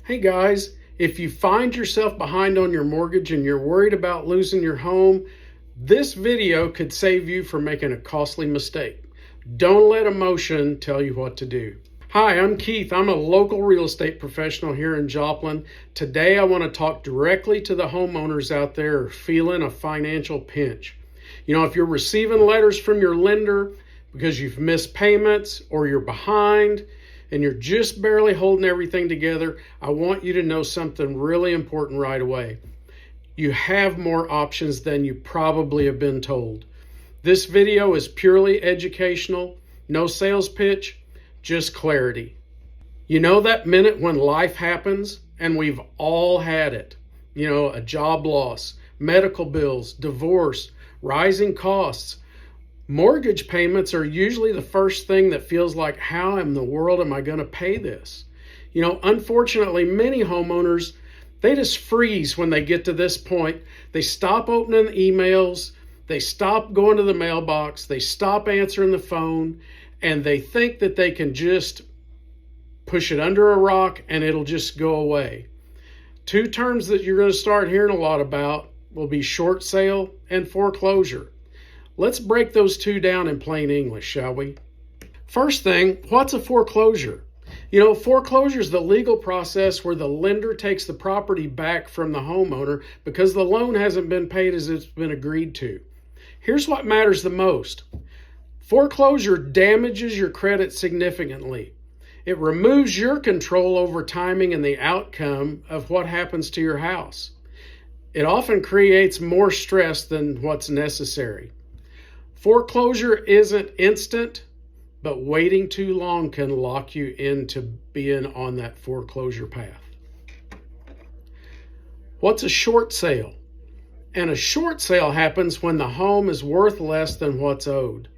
Hey guys, if you find yourself behind on your mortgage and you're worried about losing your home, this video could save you from making a costly mistake. Don't let emotion tell you what to do. Hi, I'm Keith. I'm a local real estate professional here in Joplin. Today I want to talk directly to the homeowners out there who are feeling a financial pinch. If you're receiving letters from your lender because you've missed payments or you're behind, and you're just barely holding everything together, I want you to know something really important right away. You have more options than you probably have been told. This video is purely educational, no sales pitch, just clarity. You know that minute when life happens, and we've all had it. A job loss, medical bills, divorce, rising costs. Mortgage payments are usually the first thing that feels like, how in the world am I going to pay this? Unfortunately, many homeowners, they just freeze when they get to this point. They stop opening emails, they stop going to the mailbox, they stop answering the phone, and they think that they can just push it under a rock and it'll just go away. Two terms that you're going to start hearing a lot about will be short sale and foreclosure. Let's break those two down in plain English, shall we? First thing, what's a foreclosure? Foreclosure is the legal process where the lender takes the property back from the homeowner because the loan hasn't been paid as it's been agreed to. Here's what matters the most. Foreclosure damages your credit significantly. It removes your control over timing and the outcome of what happens to your house. It often creates more stress than what's necessary. Foreclosure isn't instant, but waiting too long can lock you into being on that foreclosure path. What's a short sale? And a short sale happens when the home is worth less than what's owed.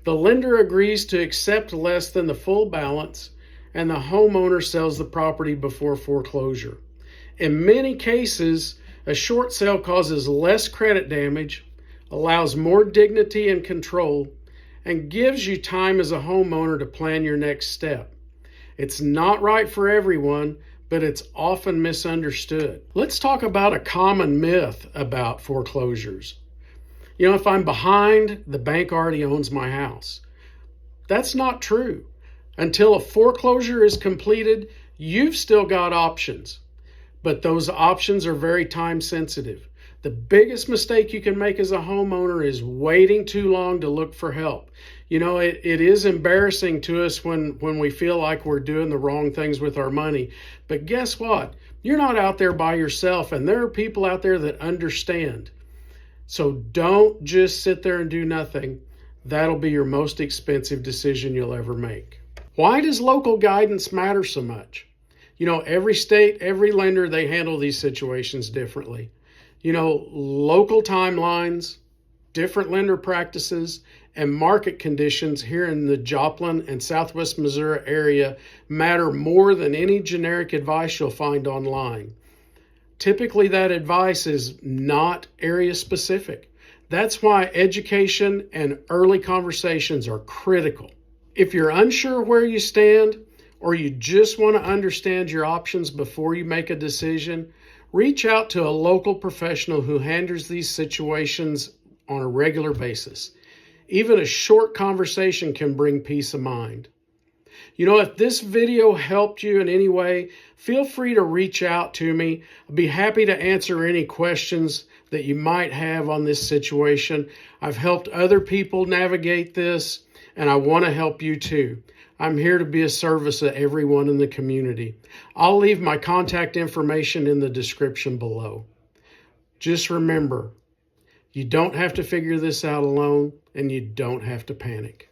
The lender agrees to accept less than the full balance, and the homeowner sells the property before foreclosure. In many cases, a short sale causes less credit damage, allows more dignity and control, and gives you time as a homeowner to plan your next step. It's not right for everyone, but it's often misunderstood. Let's talk about a common myth about foreclosures. If I'm behind, the bank already owns my house. That's not true. Until a foreclosure is completed, you've still got options, but those options are very time sensitive. The biggest mistake you can make as a homeowner is waiting too long to look for help. It is embarrassing to us when we feel like we're doing the wrong things with our money. But guess what? You're not out there by yourself, and there are people out there that understand. So don't just sit there and do nothing. That'll be your most expensive decision you'll ever make. Why does local guidance matter so much? Every state, every lender, they handle these situations differently. Local timelines, different lender practices, and market conditions here in the Joplin and Southwest Missouri area matter more than any generic advice you'll find online. Typically, that advice is not area specific. That's why education and early conversations are critical. If you're unsure where you stand, or you just want to understand your options before you make a decision, reach out to a local professional who handles these situations on a regular basis. Even a short conversation can bring peace of mind. If this video helped you in any way, feel free to reach out to me. I'll be happy to answer any questions that you might have on this situation. I've helped other people navigate this, and I want to help you too. I'm here to be a service to everyone in the community. I'll leave my contact information in the description below. Just remember, you don't have to figure this out alone, and you don't have to panic.